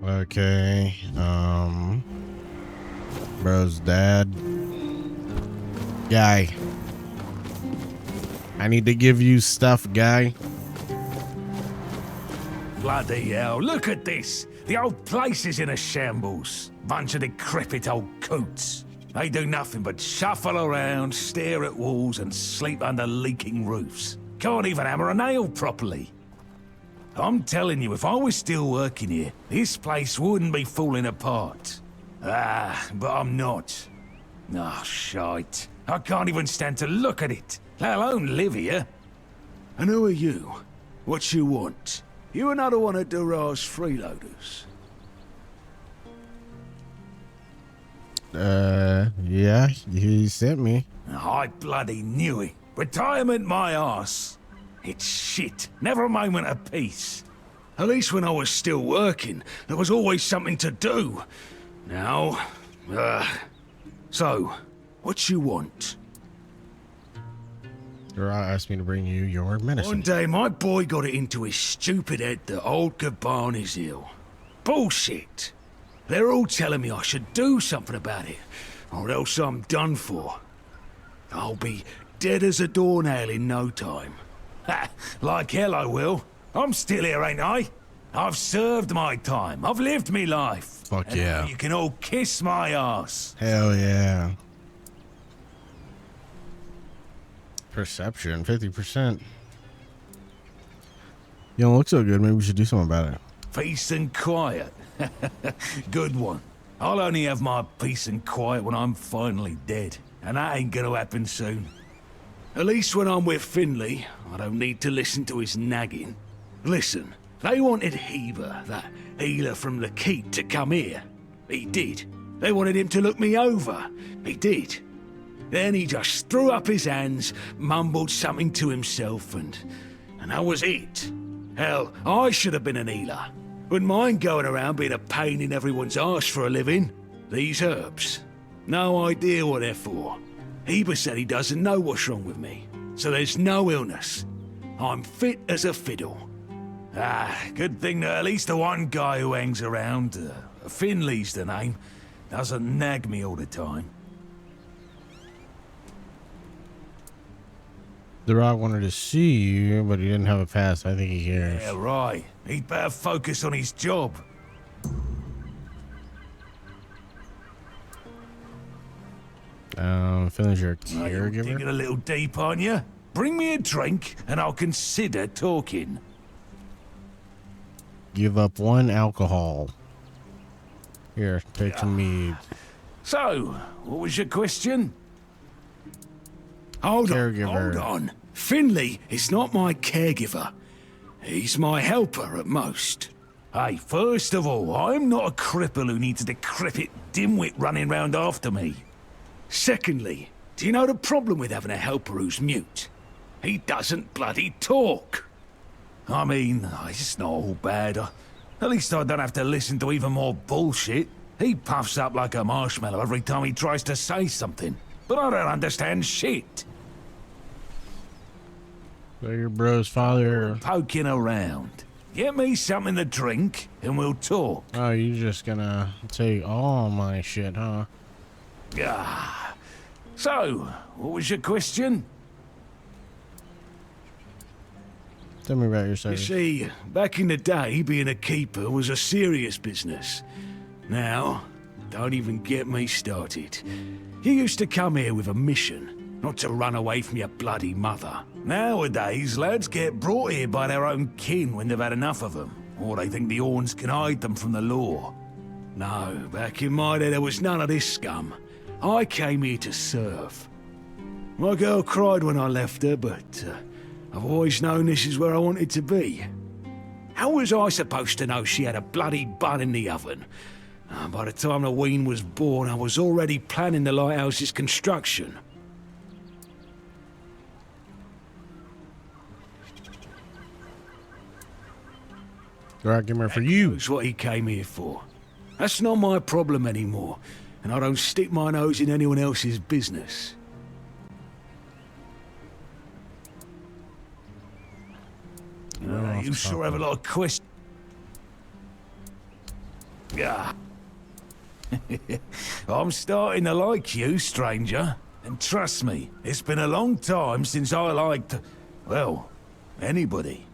Okay. Bro's dad. Guy. I need to give you stuff, guy. Bloody hell, look at this. The old place is in a shambles. Bunch of decrepit old coots. They do nothing but shuffle around, stare at walls, and sleep under leaking roofs. Can't even hammer a nail properly. I'm telling you, if I was still working here, this place wouldn't be falling apart. But I'm not. Oh, shite. I can't even stand to look at it, let alone live here. And who are you? What you want? You another one of Daragh's freeloaders? Yeah, he sent me. I bloody knew it. Retirement my arse. It's shit. Never a moment of peace. At least when I was still working, there was always something to do. Now, so, what you want? Daragh asked me to bring you your medicine. One day, my boy got it into his stupid head that old Goban is ill. Bullshit. They're all telling me I should do something about it, or else I'm done for. I'll be dead as a doornail in no time. Ha! Like hell I will. I'm still here, ain't I? I've served my time. I've lived me life. Fuck and yeah. You can all kiss my ass. Hell yeah. Perception, 50%. You don't look so good. Maybe we should do something about it. Peace and quiet. Good one. I'll only have my peace and quiet when I'm finally dead. And that ain't gonna happen soon. At least when I'm with Finley, I don't need to listen to his nagging. Listen, they wanted Heber, that healer from the Keep, to come here. He did. They wanted him to look me over. He did. Then he just threw up his hands, mumbled something to himself, and that was it. Hell, I should have been an healer. Wouldn't mind going around being a pain in everyone's arse for a living. These herbs. No idea what they're for. Heber said he doesn't know what's wrong with me, so there's no illness. I'm fit as a fiddle. Good thing that at least the one guy who hangs around, Finley's the name, doesn't nag me all the time. Daragh wanted to see you, but he didn't have a pass. I think he cares. Yeah, right. He'd better focus on his job. Finley's your You're caregiver. digging a little deep, aren't you? Bring me a drink, and I'll consider talking. Give up 1 alcohol. Here, take some mead. So, what was your question? Hold on. Finley is not my caregiver. He's my helper at most. Hey, first of all, I'm not a cripple who needs a decrepit dimwit running round after me. Secondly, do you know the problem with having a helper who's mute? He doesn't bloody talk. I mean, it's not all bad. At least I don't have to listen to even more bullshit. He puffs up like a marshmallow every time he tries to say something. But I don't understand shit. So your bro's father. Poking around. Get me something to drink and we'll talk. Oh, you just gonna take all my shit, huh? So, what was your question? Tell me about your You service. see, back in the day, being a keeper was a serious business. Now, don't even get me started. You used to come here with a mission, not to run away from your bloody mother. Nowadays, lads get brought here by their own kin when they've had enough of them, or they think the Orns can hide them from the law. No, back in my day there was none of this scum. I came here to serve. My girl cried when I left her, but I've always known this is where I wanted to be. How was I supposed to know she had a bloody bun in the oven? By the time the wean was born, I was already planning the lighthouse's construction. Daragh, give me for you. That's what he came here for. That's not my problem anymore, and I don't stick my nose in anyone else's business. You sure have a lot of questions. Ah. I'm starting to like you, stranger. And trust me, it's been a long time since I liked, well, anybody.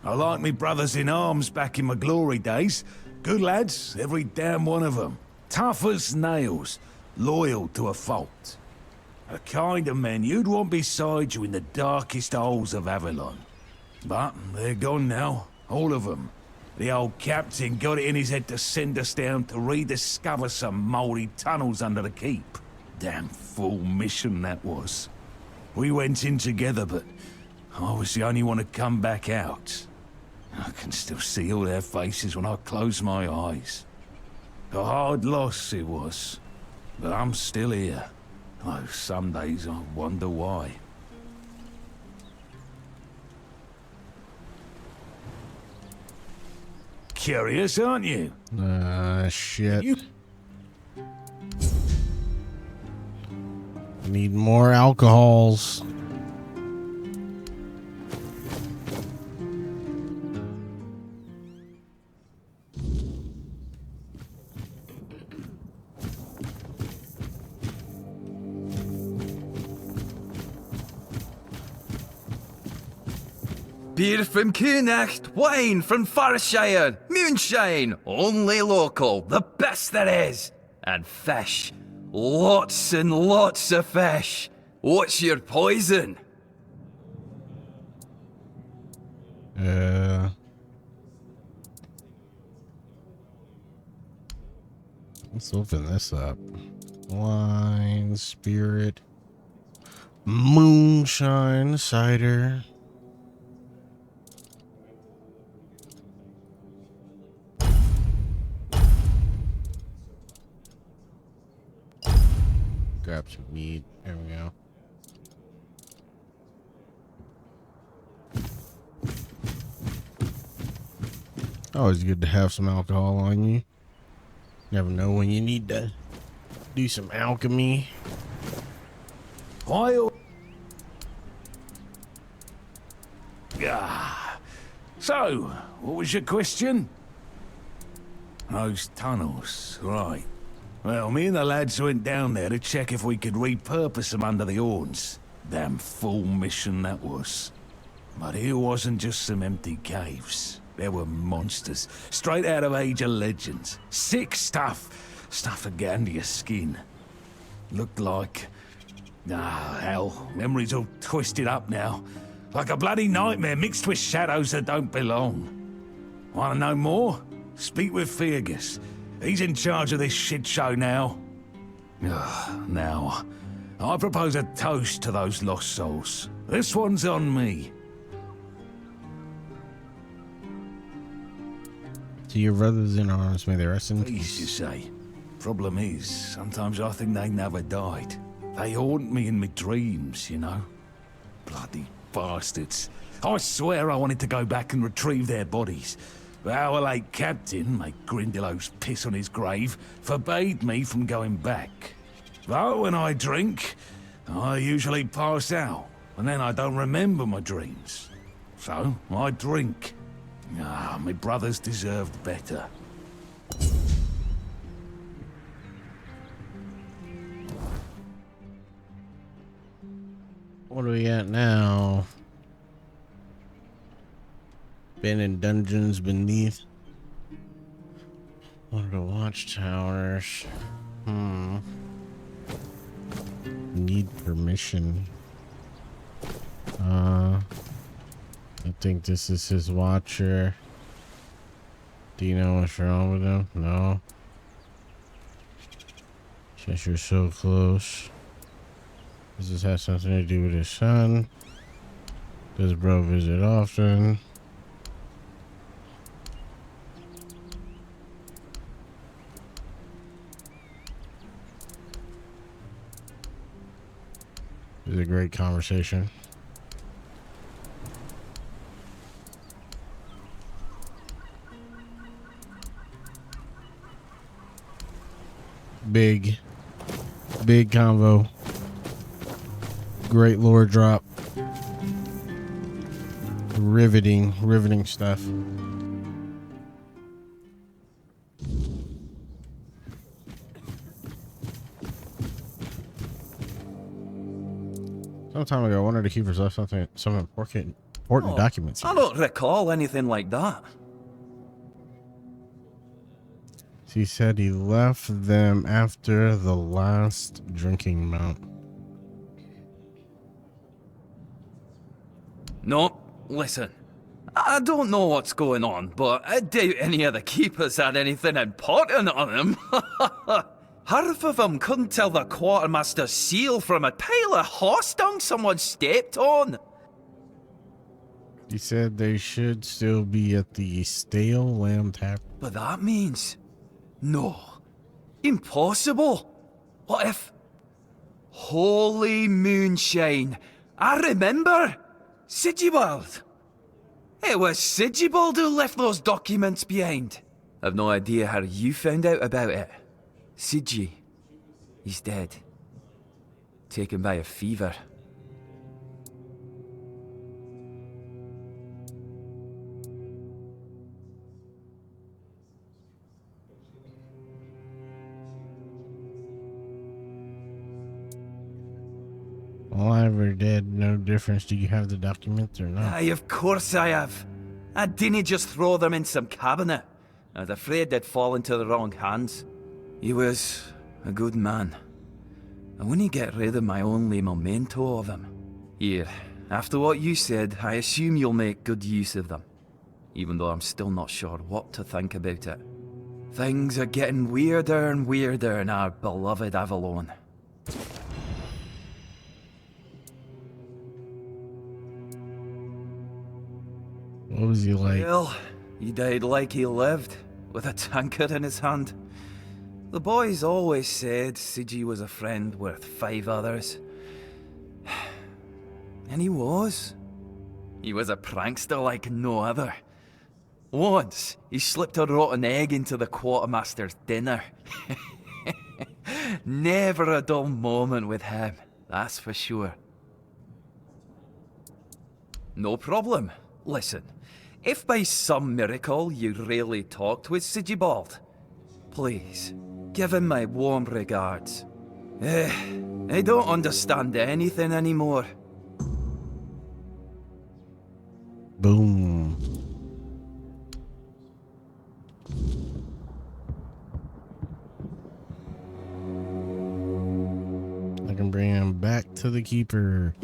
I liked me brothers in arms back in my glory days. Good lads, every damn one of them. Tough as nails, loyal to a fault. A kind of men you'd want beside you in the darkest holes of Avalon. But they're gone now, all of them. The old captain got it in his head to send us down to rediscover some mouldy tunnels under the keep. Damn fool mission that was. We went in together, but I was the only one to come back out. I can still see all their faces when I close my eyes. A hard loss it was, but I'm still here. Oh, some days I wonder why. Curious, aren't you? Shit. Need more alcohols. Beer from Kunacht, wine from Farshire, moonshine, only local, the best there is. And fish, lots and lots of fish. What's your poison? Let's open this up. Wine, spirit, moonshine, cider. Grab some meat. There we go. Always good to have some alcohol on you. Never know when you need to do some alchemy. While... So, what was your question? Those tunnels, right. Well, me and the lads went down there to check if we could repurpose them under the horns. Damn fool mission that was. But here wasn't just some empty caves. There were monsters, straight out of Age of Legends. Sick stuff. Stuff to get under your skin. Looked like... hell, memory's all twisted up now. Like a bloody nightmare mixed with shadows that don't belong. Want to know more? Speak with Fergus. He's in charge of this shit show now. Now, I propose a toast to those lost souls. This one's on me. To your brothers in arms, may they rest in Please, you peace. say. Problem is, sometimes I think they never died. They haunt me in my dreams, you know. Bloody bastards. I swear I wanted to go back and retrieve their bodies. But our late captain, make Grindelows piss on his grave, forbade me from going back. But when I drink, I usually pass out, and then I don't remember my dreams. So, I drink. My brothers deserved better. What are we at now? Been in dungeons beneath. One of the watchtowers. Need permission. I think this is his watcher. Do you know what's wrong with him? No. Since you're so close. Does this have something to do with his son? Does bro visit often? It was a great conversation. Big convo. Great lore drop. Riveting stuff. Some time ago, one of the keepers left some important documents I here. don't recall anything like that. He said he left them after the last drinking bout. No, listen. I don't know what's going on, but I doubt any of the keepers had anything important on them. Half of them couldn't tell the quartermaster's seal from a pile of horse dung someone stepped on. He said they should still be at the Stale Lamb Tavern. But that means... No. Impossible. What if... Holy moonshine. I remember. Sigibald. It was Sigibald who left those documents behind. I've no idea how you found out about it. Sigi. He's dead. Taken by a fever. Alive or dead, no difference. Do you have the documents or not? Aye, of course I have. I didn't just throw them in some cabinet. I was afraid they'd fall into the wrong hands. He was a good man. I wouldn't get rid of my only memento of him. Here, after what you said, I assume you'll make good use of them. Even though I'm still not sure what to think about it. Things are getting weirder and weirder in our beloved Avalon. What was he like? Well, he died like he lived, with a tankard in his hand. The boys always said Sigi was a friend worth 5 others. And he was. He was a prankster like no other. Once, he slipped a rotten egg into the quartermaster's dinner. Never a dull moment with him, that's for sure. No problem. Listen, if by some miracle you really talked with Sigibald, please, give him my warm regards. I don't understand anything anymore. Boom. I can bring him back to the keeper.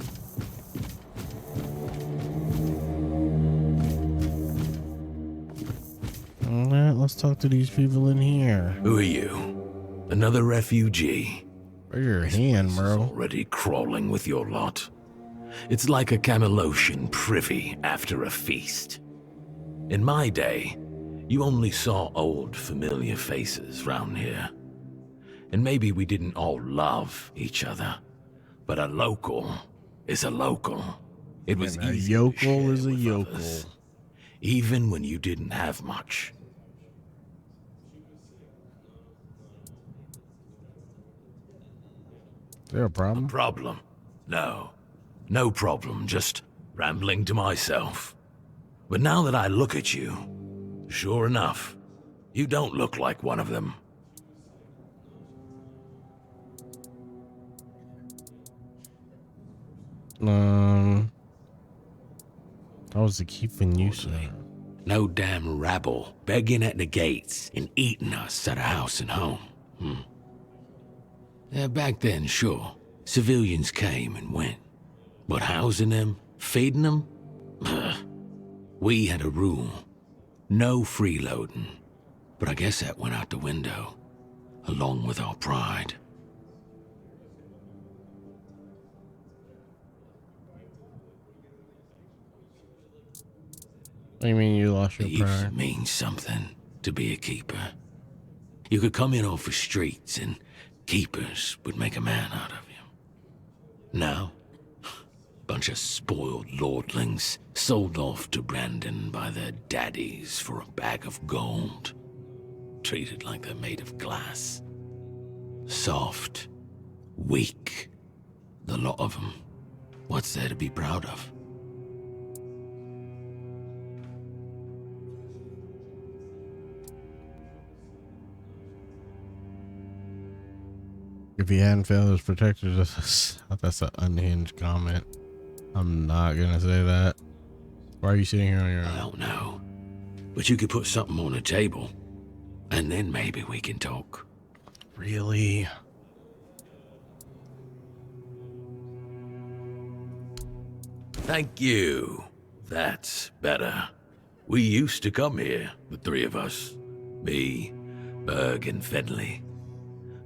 Alright, let's talk to these people in here. Who are you? Another refugee? Where's your hand, bro? Already crawling with your lot. It's like a Camelosian privy after a feast. In my day, you only saw old familiar faces round here. And maybe we didn't all love each other, but a local is a local. It was And a easy yokel to share is a with yokel. others, even when you didn't have much. Is there a problem? Problem? No. No problem, just rambling to myself. But now that I look at you, sure enough, you don't look like one of them. How was the keeping you, sir? No damn rabble begging at the gates and eating us at a house and home. Yeah, back then, sure, civilians came and went. But housing them, feeding them? We had a rule. No freeloading. But I guess that went out the window, along with our pride. What do you mean you lost It your used to pride? mean something to be a keeper. You could come in off the streets and keepers would make a man out of you. Now, bunch of spoiled lordlings sold off to Brandon by their daddies for a bag of gold. Treated like they're made of glass. Soft. Weak. The lot of them. What's there to be proud of? If he hadn't failed his protectors, that's an unhinged comment. I'm not gonna say that. Why are you sitting here on your I own? don't know. But you could put something on the table, and then maybe we can talk. Really? Thank you. That's better. We used to come here, the three of us. Me, Berg, and Finley.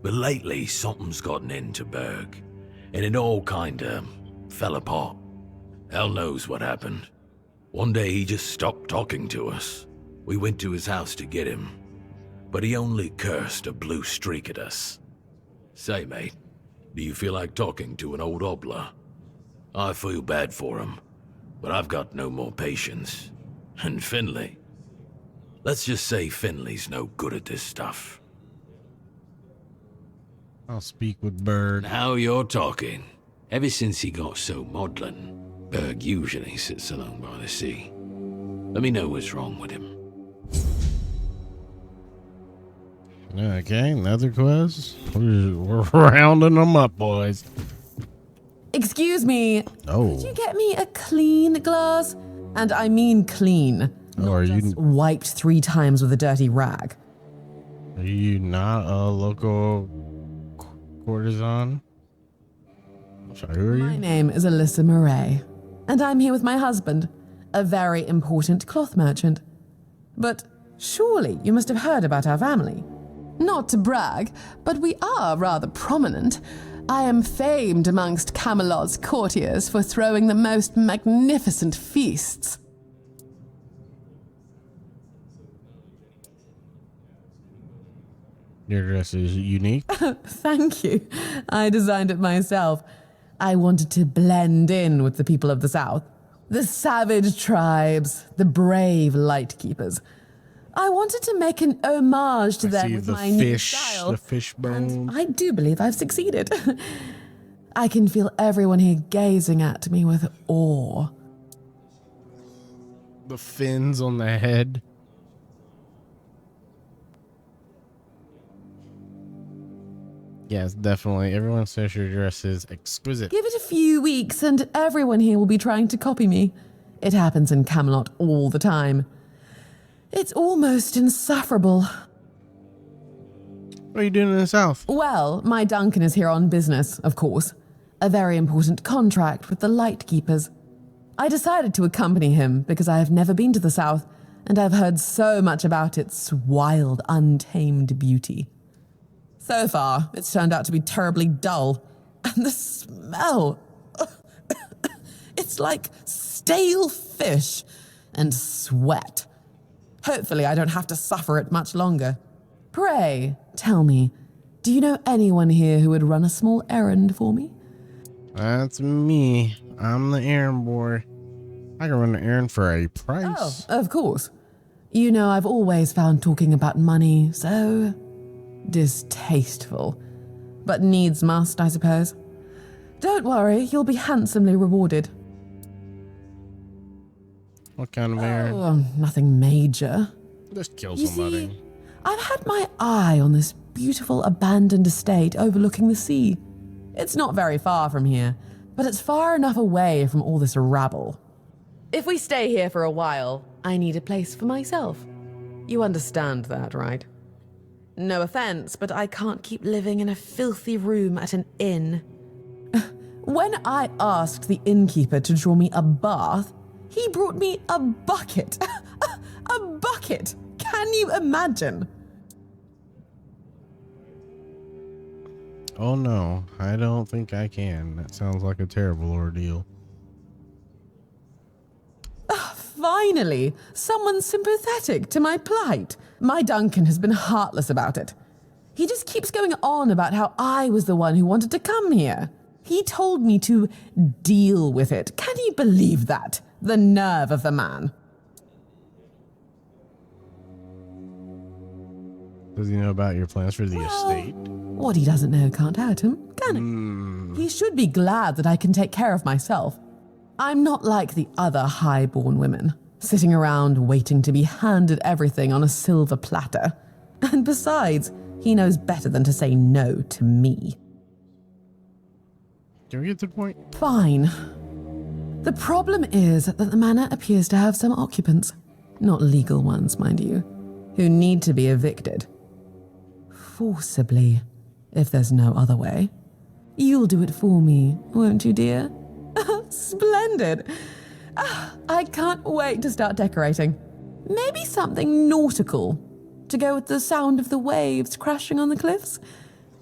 But lately, something's gotten into Berg, and it all kinda fell apart. Hell knows what happened. One day he just stopped talking to us. We went to his house to get him, but he only cursed a blue streak at us. Say, mate, do you feel like talking to an old obla? I feel bad for him, but I've got no more patience. And Finley? Let's just say Finley's no good at this stuff. I'll speak with Berg. Now you're talking. Ever since he got so maudlin, Berg usually sits alone by the sea. Let me know what's wrong with him. Okay, another quest. We're rounding them up, boys. Excuse me. Oh. Could you get me a clean glass? And I mean clean. Oh, are you Wiped 3 times with a dirty rag. not a local courtesan? Sorry, who are My you? name is Alyssa Murray, and I'm here with my husband, a very important cloth merchant. But surely you must have heard about our family. Not to brag, but we are rather prominent. I am famed amongst Camelot's courtiers for throwing the most magnificent feasts. Your dress is unique. Thank you. I designed it myself. I wanted to blend in with the people of the South. The savage tribes, the brave lightkeepers. I wanted to make an homage to them See with the my new fish, style. the fish bones. And I do believe I've succeeded. I can feel everyone here gazing at me with awe. The fins on the head. Yes, definitely. Everyone says your dress is exquisite. Give it a few weeks and everyone here will be trying to copy me. It happens in Camelot all the time. It's almost insufferable. What are you doing in the South? Well, my Duncan is here on business, of course. A very important contract with the Lightkeepers. I decided to accompany him because I have never been to the South, and I've heard so much about its wild, untamed beauty. So far, it's turned out to be terribly dull. And the smell! It's like stale fish and sweat. Hopefully I don't have to suffer it much longer. Pray, tell me, do you know anyone here who would run a small errand for me? That's me. I'm the errand boy. I can run an errand for a price. Oh, of course. You know, I've always found talking about money so distasteful. But needs must, I suppose. Don't worry, you'll be handsomely rewarded. What kind of errand? Oh, nothing major. Just kill You somebody. see, I've had my eye on this beautiful abandoned estate overlooking the sea. It's not very far from here, but it's far enough away from all this rabble. If we stay here for a while, I need a place for myself. You understand that, right? No offense, but I can't keep living in a filthy room at an inn. When I asked the innkeeper to draw me a bath, he brought me a bucket. A bucket! Can you imagine? Oh no, I don't think I can. That sounds like a terrible ordeal. Finally, someone sympathetic to my plight. My Duncan has been heartless about it. He just keeps going on about how I was the one who wanted to come here. He told me to deal with it. Can you believe that? The nerve of the man. Does he know about your plans for the estate? What he doesn't know can't hurt him, can it? He should be glad that I can take care of myself. I'm not like the other high-born women, sitting around waiting to be handed everything on a silver platter. And besides, he knows better than to say no to me. Can we get to the point? Fine. The problem is that the manor appears to have some occupants, not legal ones, mind you, who need to be evicted. Forcibly, if there's no other way. You'll do it for me, won't you, dear? Splendid. I can't wait to start decorating. Maybe something nautical, to go with the sound of the waves crashing on the cliffs?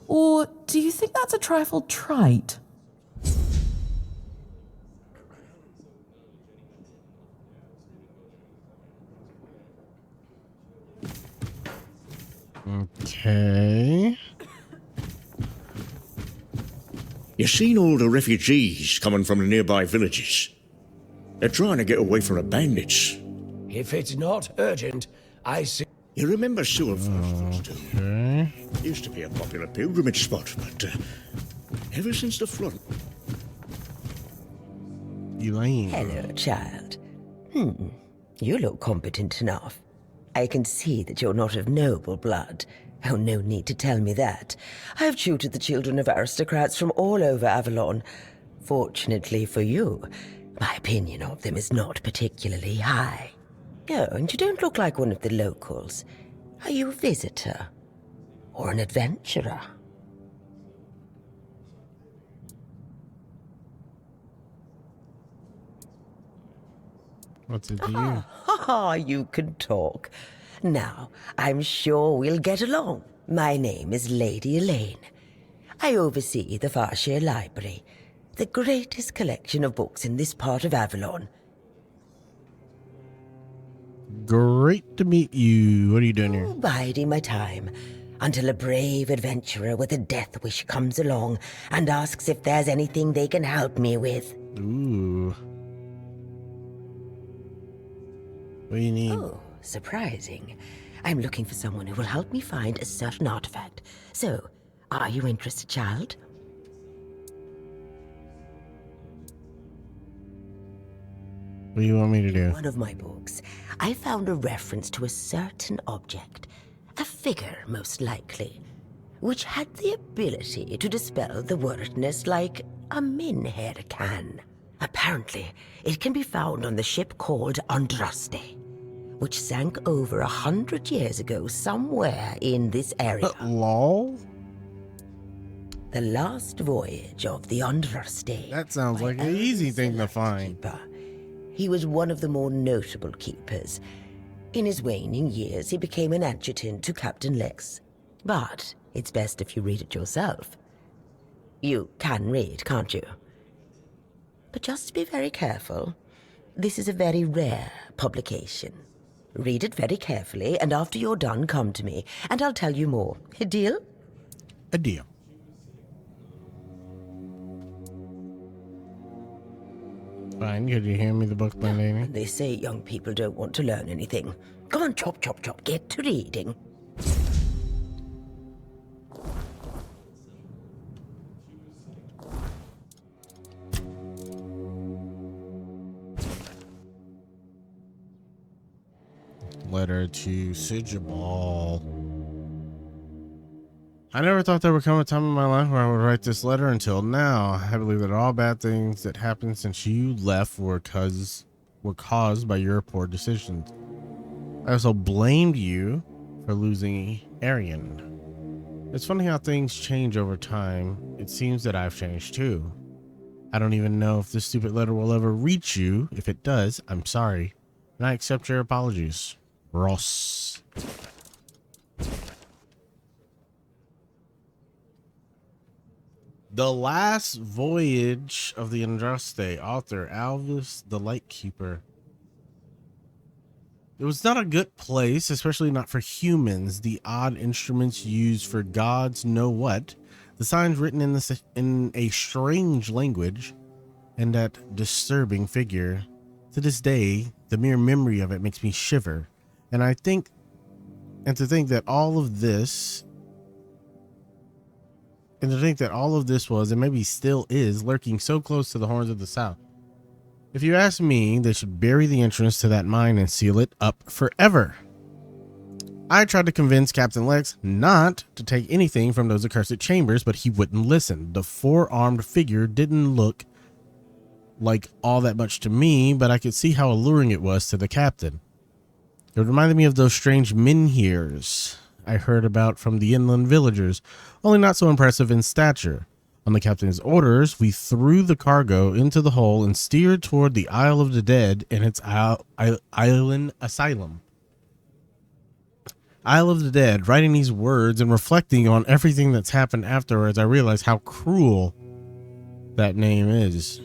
Or do you think that's a trifle trite? Okay. You seen all the refugees coming from the nearby villages? They're trying to get away from the bandits. If it's not urgent, I see. You remember Sewerford, too? Okay. Used to be a popular pilgrimage spot, but ever since the flood... Elaine. Hello, child. You look competent enough. I can see that you're not of noble blood. Oh, no need to tell me that. I've tutored the children of aristocrats from all over Avalon. Fortunately for you, my opinion of them is not particularly high. Oh, and you don't look like one of the locals. Are you a visitor? Or an adventurer? What's it to you? You can talk. Now, I'm sure we'll get along. My name is Lady Elaine. I oversee the Farshire Library, the greatest collection of books in this part of Avalon. Great to meet you. What are you doing here? Biding my time until a brave adventurer with a death wish comes along and asks if there's anything they can help me with. Ooh. What do you need? Oh, surprising. I'm looking for someone who will help me find a certain artifact. So, are you interested, child? What do you want me to do? One of my books, I found a reference to a certain object, a figure most likely, which had the ability to dispel the wordness like a minhair can. Apparently, it can be found on the ship called Andraste, which sank over 100 years ago somewhere in this area. Lol? The last voyage of the Andraste. That sounds like an easy thing to find. Keeper. He was one of the more notable keepers. In his waning years, he became an adjutant to Captain Lex. But it's best if you read it yourself. You can read, can't you? But just be very careful. This is a very rare publication. Read it very carefully, and after you're done, come to me, and I'll tell you more. A deal? A deal. Fine, could you hand me the book, my lady? They say young people don't want to learn anything. Come on, chop, chop, chop, get to reading. Letter to Sigibald. I never thought there would come a time in my life where I would write this letter until now. I believe that all bad things that happened since you left were caused by your poor decisions. I also blamed you for losing Arian. It's funny how things change over time. It seems that I've changed too. I don't even know if this stupid letter will ever reach you. If it does, I'm sorry. And I accept your apologies. Ross. The Last Voyage of the Andraste, author Alvis the Lightkeeper. It was not a good place, especially not for humans. The odd instruments used for gods know what, the signs written in a strange language, and that disturbing figure. To this day, the mere memory of it makes me shiver. And to think that all of this was, and maybe still is, lurking so close to the horns of the south. If you ask me, they should bury the entrance to that mine and seal it up forever. I tried to convince Captain Lex not to take anything from those accursed chambers, but he wouldn't listen. The four-armed figure didn't look like all that much to me, but I could see how alluring it was to the captain. It reminded me of those strange menhirs I heard about from the inland villagers, only not so impressive in stature. On the captain's orders, we threw the cargo into the hole and steered toward the Isle of the Dead and its island asylum. Isle of the Dead. Writing these words and reflecting on everything that's happened afterwards, I realized how cruel that name is.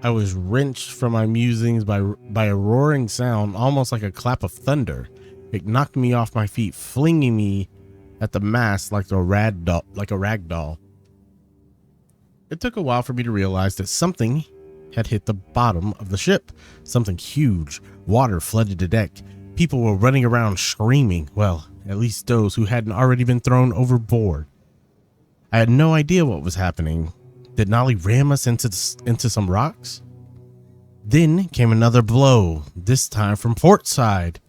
I was wrenched from my musings by a roaring sound, almost like a clap of thunder. It knocked me off my feet, flinging me at the mast like a rag doll. It took a while for me to realize that something had hit the bottom of the ship. Something huge. Water flooded the deck. People were running around screaming. Well, at least those who hadn't already been thrown overboard. I had no idea what was happening. Did Nolly ram us into some rocks? Then came another blow, this time from port side.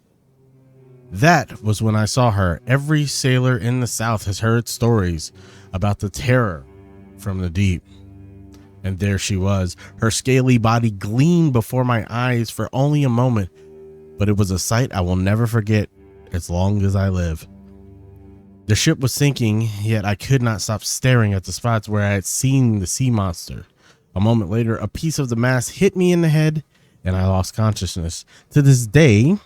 That was when I saw her. Every sailor in the South has heard stories about the terror from the deep. And there she was. Her scaly body gleamed before my eyes for only a moment, but it was a sight I will never forget as long as I live. The ship was sinking, yet I could not stop staring at the spots where I had seen the sea monster. A moment later, a piece of the mast hit me in the head, and I lost consciousness. To this day,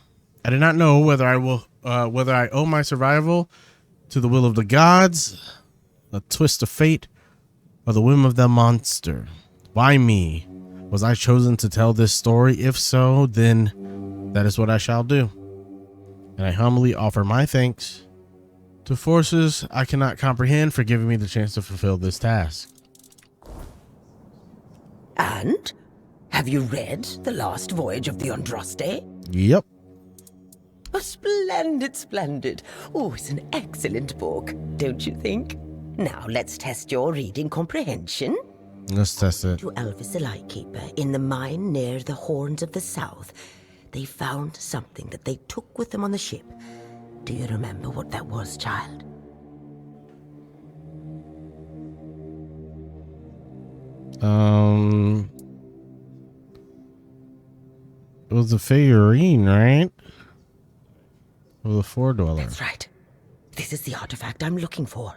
I do not know whether I owe my survival to the will of the gods, a twist of fate, or the whim of the monster. Why me? Was I chosen to tell this story? If so, then that is what I shall do. And I humbly offer my thanks to forces I cannot comprehend for giving me the chance to fulfill this task. And? Have you read The Last Voyage of the Andraste? Yep. Oh, splendid, splendid. Oh, it's an excellent book, don't you think? Now, let's test your reading comprehension. Let's test it. To Elvis the Lightkeeper, in the mine near the Horns of the South, they found something that they took with them on the ship. Do you remember what that was, child? It was a figurine, right? Of the Four Dweller. That's right. This is the artifact I'm looking for.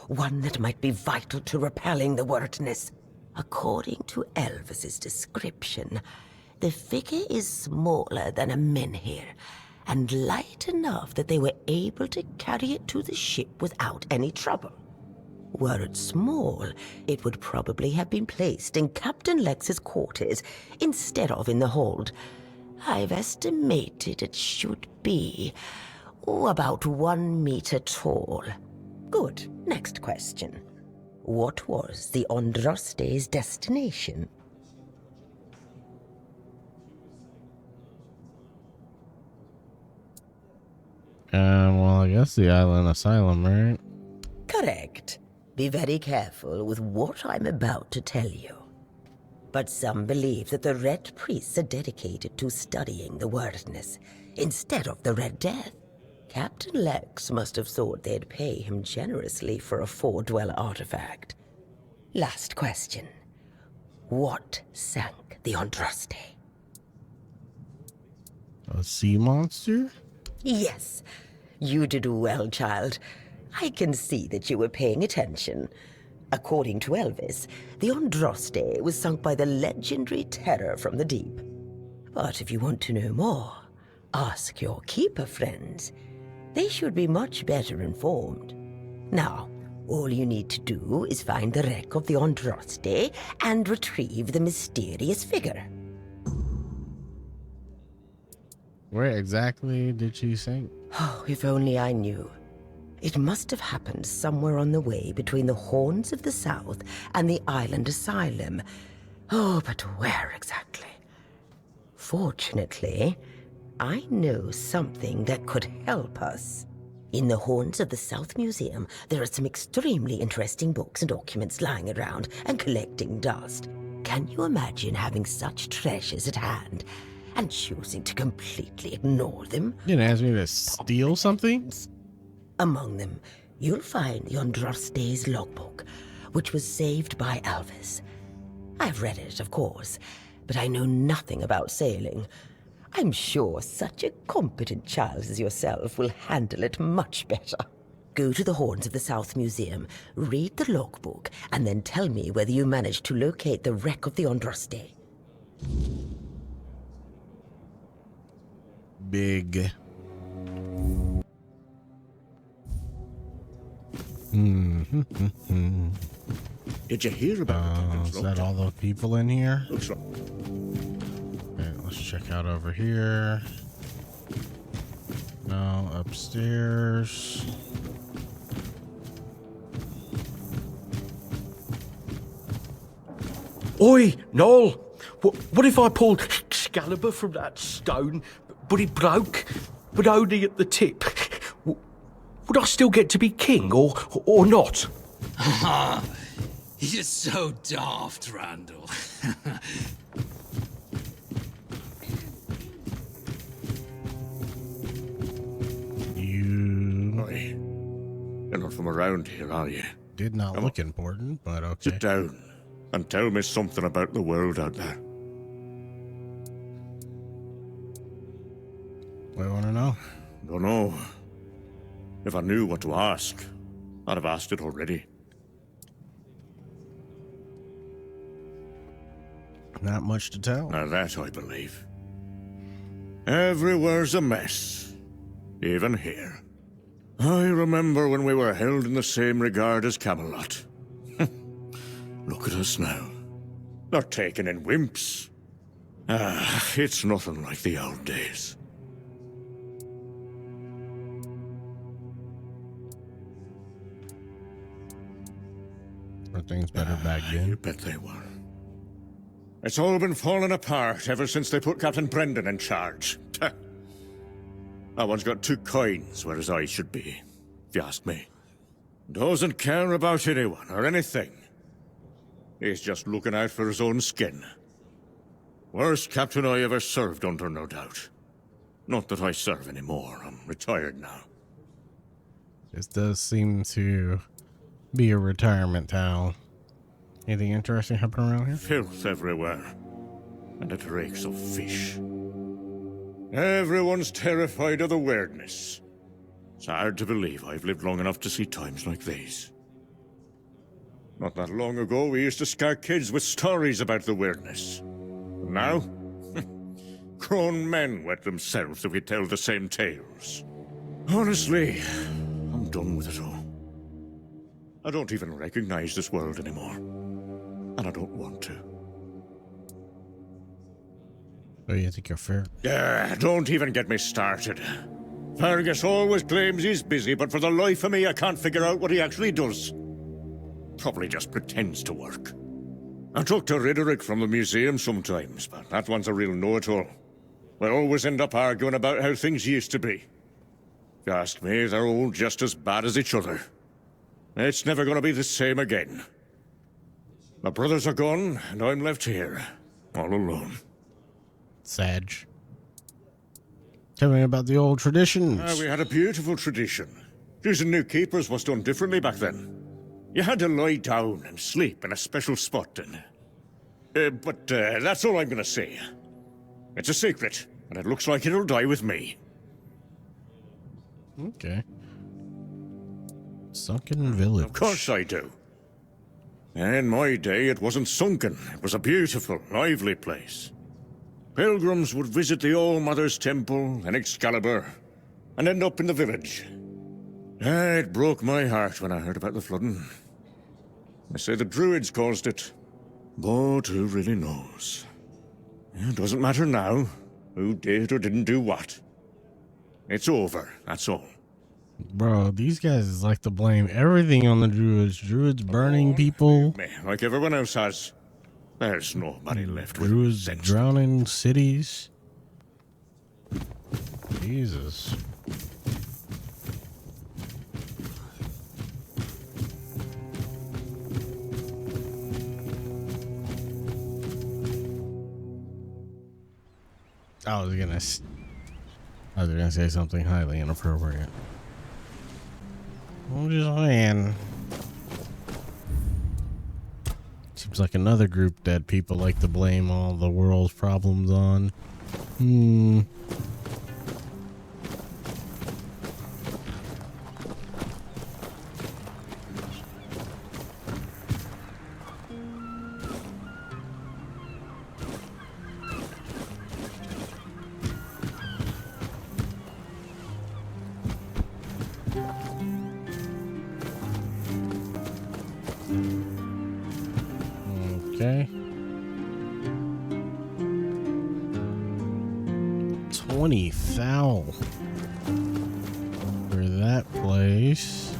One that might be vital to repelling the wordness. According to Elvis's description, the figure is smaller than a menhir, and light enough that they were able to carry it to the ship without any trouble. Were it small, it would probably have been placed in Captain Lex's quarters instead of in the hold. I've estimated it should be about 1 meter tall. Good. Next question. What was the Andraste's destination? Well, I guess the island asylum, right? Correct. Be very careful with what I'm about to tell you. But some believe that the Red Priests are dedicated to studying the wordness instead of the Red Death. Captain Lex must have thought they'd pay him generously for a Four-Dweller artifact. Last question. What sank the Andraste? A sea monster? Yes. You did well, child. I can see that you were paying attention. According to Elvis, the Andraste was sunk by the legendary terror from the deep. But if you want to know more, ask your keeper friends. They should be much better informed. Now, all you need to do is find the wreck of the Andraste and retrieve the mysterious figure. Where exactly did she sink? Oh, if only I knew. It must have happened somewhere on the way between the Horns of the South and the island asylum. Oh, but where exactly? Fortunately, I know something that could help us. In the Horns of the South Museum, there are some extremely interesting books and documents lying around and collecting dust. Can you imagine having such treasures at hand and choosing to completely ignore them. You didn't ask me to steal something? Among them, you'll find the Andraste's logbook, which was saved by Alvis. I've read it, of course, but I know nothing about sailing. I'm sure such a competent child as yourself will handle it much better. Go to the Horns of the South Museum, read the logbook, and then tell me whether you managed to locate the wreck of the Andraste. Big. Did you hear about it? Is that all the people in here? Looks like... Okay, let's check out over here. No, upstairs. Oi, Noel! What if I pulled Excalibur from that stone, but it broke, but only at the tip? Would I still get to be king, or not? You're so daft, Randall. Oi, you're not from around here, are you? Did not look important, but okay. Sit down and tell me something about the world out there. What do you want to know? Don't know. If I knew what to ask, I'd have asked it already. Not much to tell. Now that I believe. Everywhere's a mess. Even here. I remember when we were held in the same regard as Camelot. Look at us now. They're taken in wimps. It's nothing like the old days. Were things better back then? You bet they were. It's all been falling apart ever since they put Captain Brendan in charge. That one's got two coins where his eyes should be, if you ask me. Doesn't care about anyone or anything. He's just looking out for his own skin. Worst captain I ever served under, no doubt. Not that I serve anymore. I'm retired now. This does seem to be a retirement town. Anything interesting happening around here? Filth everywhere. And it reeks of fish. Everyone's terrified of the weirdness. It's hard to believe I've lived long enough to see times like these. Not that long ago, we used to scare kids with stories about the weirdness. But now, grown men wet themselves if we tell the same tales. Honestly, I'm done with it all. I don't even recognize this world anymore. And I don't want to. Oh, you think you're fair? Don't even get me started. Fergus always claims he's busy, but for the life of me, I can't figure out what he actually does. Probably just pretends to work. I talk to Riderick from the museum sometimes, but that one's a real know-it-all. We always end up arguing about how things used to be. If you ask me, they're all just as bad as each other. It's never going to be the same again. My brothers are gone, and I'm left here, all alone. Sag. Tell me about the old traditions. We had a beautiful tradition. Choosing new keepers was done differently back then. You had to lie down and sleep in a special spot, but that's all I'm gonna say. It's a secret, and it looks like it'll die with me. Okay. Sunken Village. Of course I do. In my day, it wasn't sunken. It was a beautiful, lively place. Pilgrims would visit the All-Mother's Temple and Excalibur, and end up in the village. It broke my heart when I heard about the flooding. They say the Druids caused it, but who really knows? It doesn't matter now, who did or didn't do what. It's over, that's all. Bro, these guys like to blame everything on the Druids. Druids burning people. Like everyone else has. There's nobody left with Druids sense. drowning cities. Jesus. I was gonna say something highly inappropriate. I'm just saying. Seems like another group that people like to blame all the world's problems on. Okay. 20 thou for that place.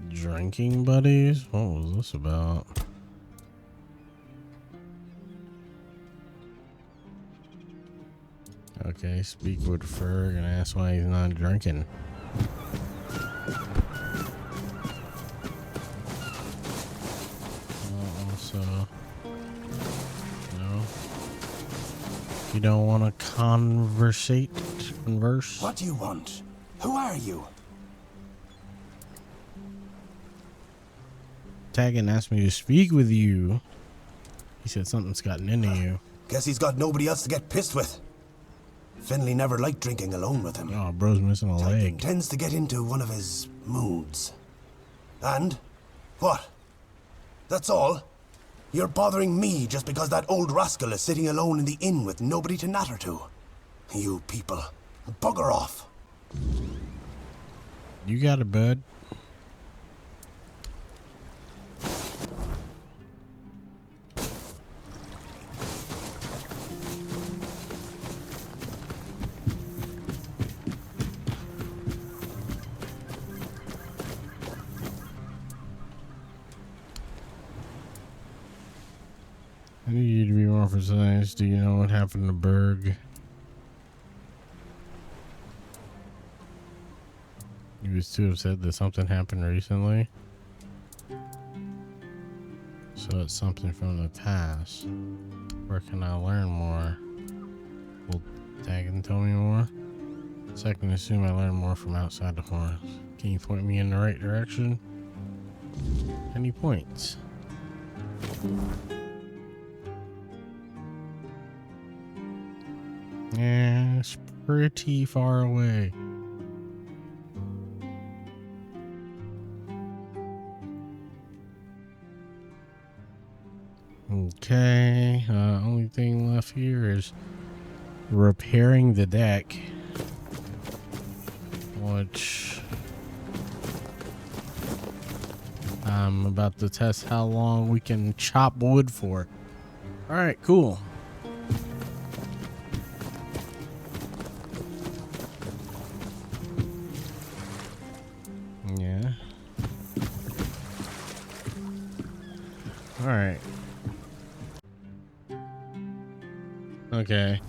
Drinking buddies? What was this about? Okay, speak with Berg and ask why he's not drinking. Also, no. You don't want to converse? What do you want? Who are you? Tadgan asked me to speak with you. He said something's gotten into you. Guess he's got nobody else to get pissed with. Finley never liked drinking alone with him. Oh, bro's missing a leg. Tends to get into one of his moods. And? What? That's all? You're bothering me just because that old rascal is sitting alone in the inn with nobody to natter to. You people, bugger off. You got it, bud. I need you to be more precise. Do you know what happened to Berg? He was too upset that something happened recently. So it's something from the past. Where can I learn more? Will Tadgan tell me more? So I can assume I learn more from outside the forest. Can you point me in the right direction? Any points? Yeah, it's pretty far away. Okay, only thing left here is repairing the deck, which I'm about to test how long we can chop wood for. All right, cool. Yeah. All right. Okay.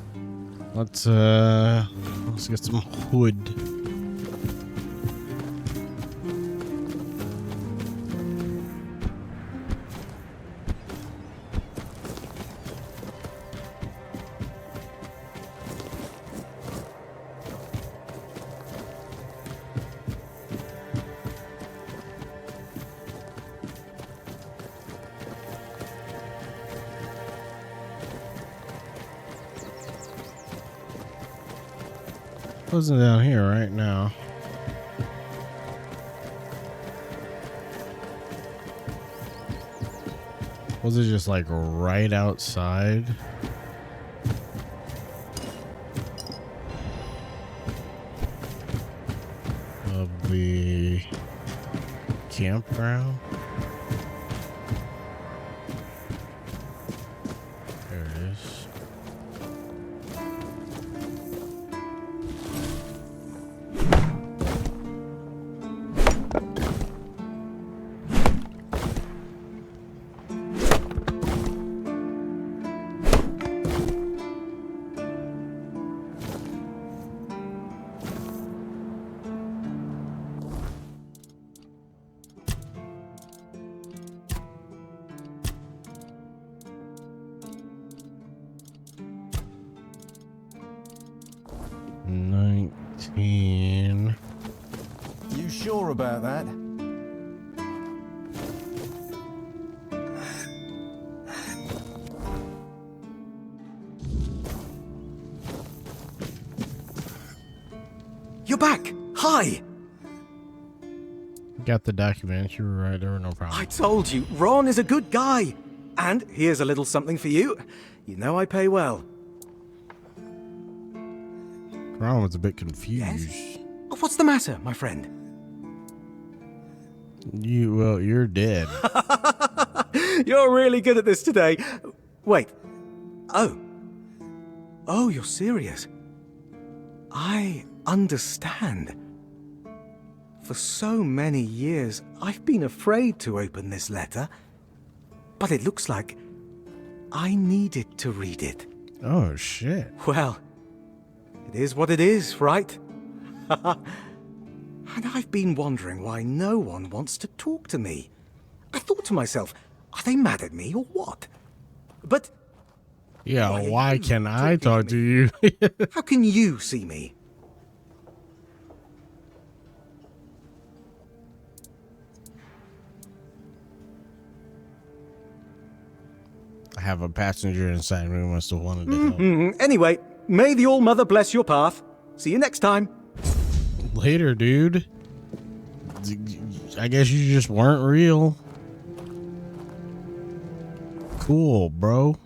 Let's get some wood. Wasn't down here right now. Was it just like right outside? Of the campground? There it is. Queen. You sure about that? You're back! Hi! Got the documents. You were right. There were no I problems. told you, Ron is a good guy! And here's a little something for you. You know I pay well. Ron was a bit confused. Yes? Oh, what's the matter, my friend? You're dead. You're really good at this today. Wait. Oh, you're serious. I understand. For so many years, I've been afraid to open this letter. But it looks like I needed to read it. Oh, shit. Well, it is what it is, right? And I've been wondering why no one wants to talk to me. I thought to myself, are they mad at me or what? But Yeah, why can I talk to you? how can you see me? I have a passenger inside me who must have wanted to help. Anyway, may the All-Mother bless your path. See you next time. Later, dude. I guess you just weren't real. Cool, bro.